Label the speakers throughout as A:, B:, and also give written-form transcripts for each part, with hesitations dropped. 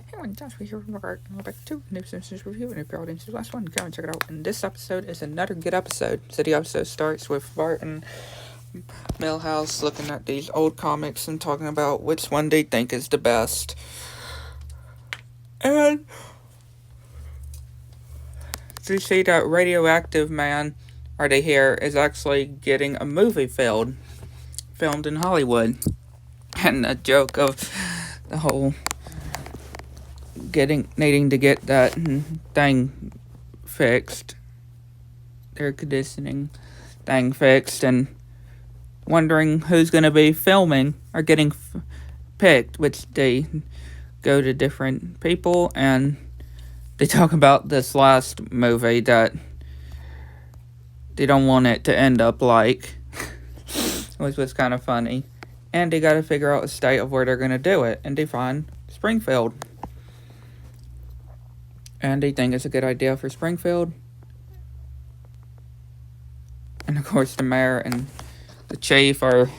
A: Hey, everyone, Josh, we're here from Bart, and we're back to new Simpsons review, and if you're into the last one, go and check it out. And this episode is another good episode. So the episode starts with Bart and Milhouse looking at these old comics and talking about which one they think is the best. And you see that Radioactive Man, or they hear, is actually getting a movie filmed in Hollywood. And a joke of the whole needing to get that thing fixed, air conditioning thing fixed, and wondering who's going to be filming or getting picked, which they go to different people, and they talk about this last movie that they don't want it to end up like, which was kind of funny. And they got to figure out a state of where they're going to do it, and they find Springfield. And they think it's a good idea for Springfield. And of course the mayor and the chief are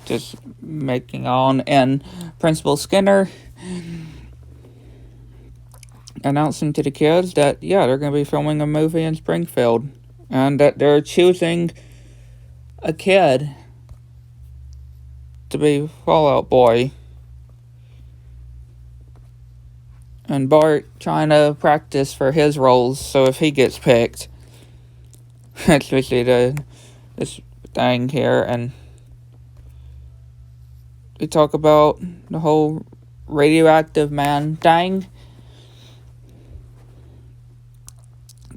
A: just making on, and Principal Skinner announcing to the kids that, yeah, they're going to be filming a movie in Springfield, and that they're choosing a kid to be Fallout Boy. And Bart trying to practice for his roles, so if he gets picked, especially this thing here, and we talk about the whole Radioactive Man thing,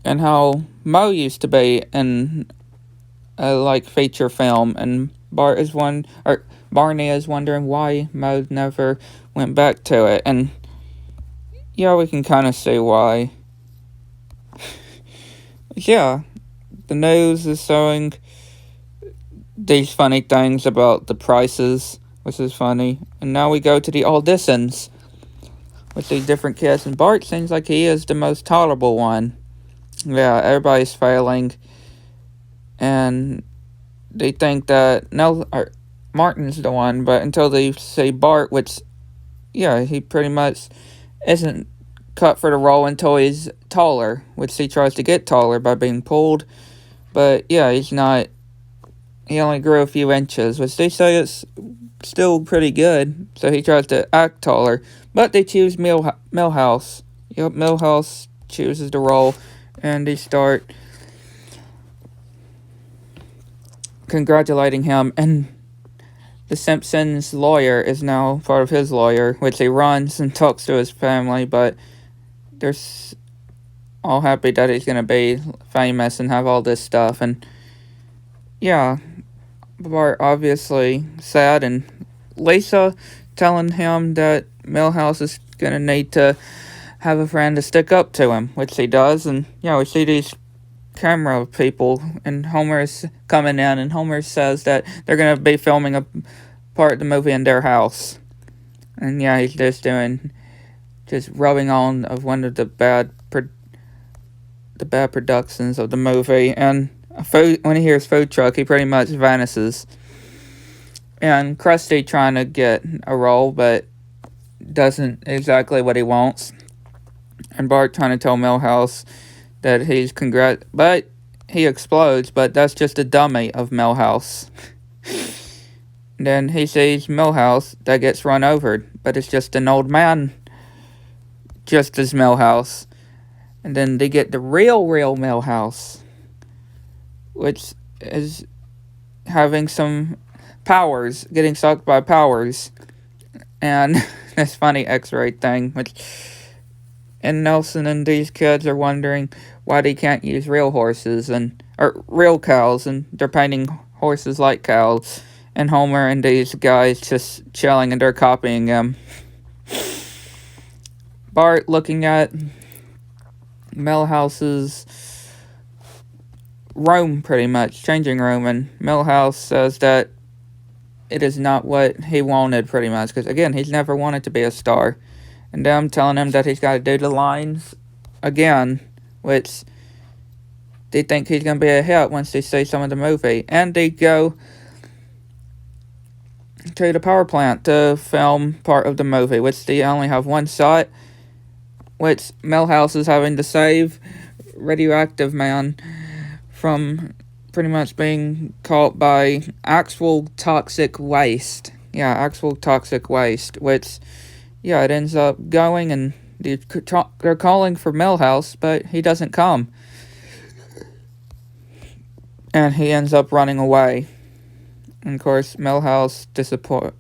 A: and how Mo used to be in a feature film, and Barney is wondering why Mo never went back to it, and yeah, we can kind of see why. Yeah, the news is showing these funny things about the prices, which is funny. And now we go to the auditions with these different kids, and Bart seems like he is the most tolerable one. Yeah, everybody's failing, and they think that Martin's the one, but until they see Bart, which, yeah, he pretty much isn't cut for the role until he's taller, which he tries to get taller by being pulled. But yeah, he's not. He only grew a few inches, which they say is still pretty good. So he tries to act taller, but they choose Milhouse. Yep, Milhouse chooses the role, and they start congratulating him. And the Simpsons lawyer is now part of his lawyer, which he runs and talks to his family, but they're all happy that he's going to be famous and have all this stuff. And yeah, Bart obviously sad, and Lisa telling him that Milhouse is going to need to have a friend to stick up to him, which he does. And yeah, we see these camera people, and Homer's coming in, and Homer says that they're going to be filming a part of the movie in their house. And yeah, he's just rubbing on of one of the bad productions of the movie. And when he hears food truck, he pretty much vanishes. And Krusty trying to get a role, but doesn't exactly what he wants. And Bart trying to tell Milhouse that but he explodes, but that's just a dummy of Milhouse. Then he sees Milhouse that gets run over, but it's just an old man, just as Milhouse. And then they get the real Milhouse, which is having some powers, getting sucked by powers. And this funny X-ray thing, and Nelson and these kids are wondering why they can't use real horses or real cows, and they're painting horses like cows. And Homer and these guys just chilling, and they're copying him. Bart looking at Milhouse's room, pretty much, changing room, and Milhouse says that it is not what he wanted, pretty much, because again, he's never wanted to be a star. And them telling him that he's got to do the lines again, which they think he's going to be a hit once they see some of the movie. And they go to the power plant to film part of the movie, which they only have one shot, which Milhouse is having to save Radioactive Man from pretty much being caught by actual toxic waste. Yeah, actual toxic waste, which, yeah, it ends up going and they're calling for Milhouse, but he doesn't come. And he ends up running away. And of course, Milhouse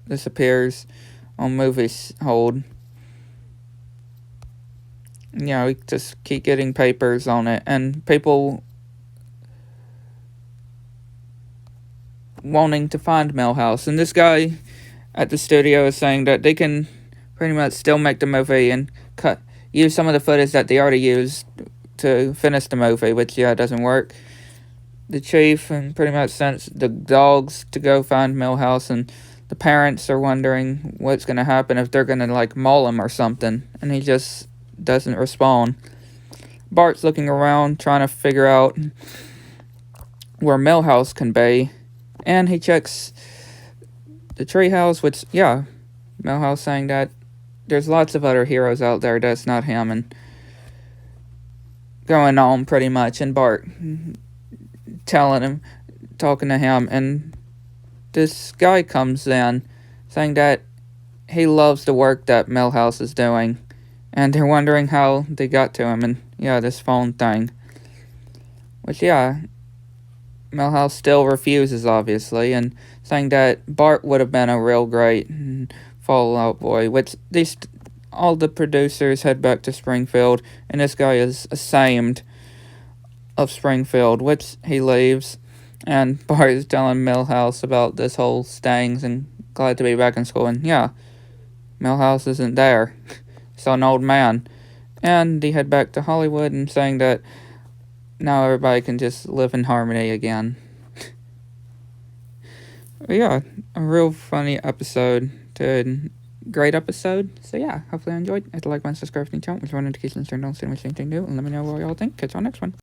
A: disappears on movies hold. We just keep getting papers on it, and people wanting to find Milhouse. And this guy at the studio is saying that they can pretty much still make the movie and use some of the footage that they already used to finish the movie, which, doesn't work. The chief and pretty much sends the dogs to go find Milhouse, and the parents are wondering what's going to happen if they're going to, maul him or something, and he just doesn't respond. Bart's looking around, trying to figure out where Milhouse can be, and he checks the treehouse, which, Milhouse saying that there's lots of other heroes out there that's not him, and going on pretty much, and Bart talking to him, and this guy comes in saying that he loves the work that Milhouse is doing, and they're wondering how they got to him, and this phone thing, which Milhouse still refuses, obviously, and saying that Bart would have been a real great Fallout Boy, which all the producers head back to Springfield, and this guy is ashamed of Springfield, which he leaves, and Bart is telling Milhouse about this whole stings and glad to be back in school, and Milhouse isn't there. He's an old man, and they head back to Hollywood and saying that now everybody can just live in harmony again. A real funny episode. Great episode. So hopefully I enjoyed. If you like, subscribe to the channel, which one notifications turned on, so much anything new, and let me know what y'all think. Catch y'all next one.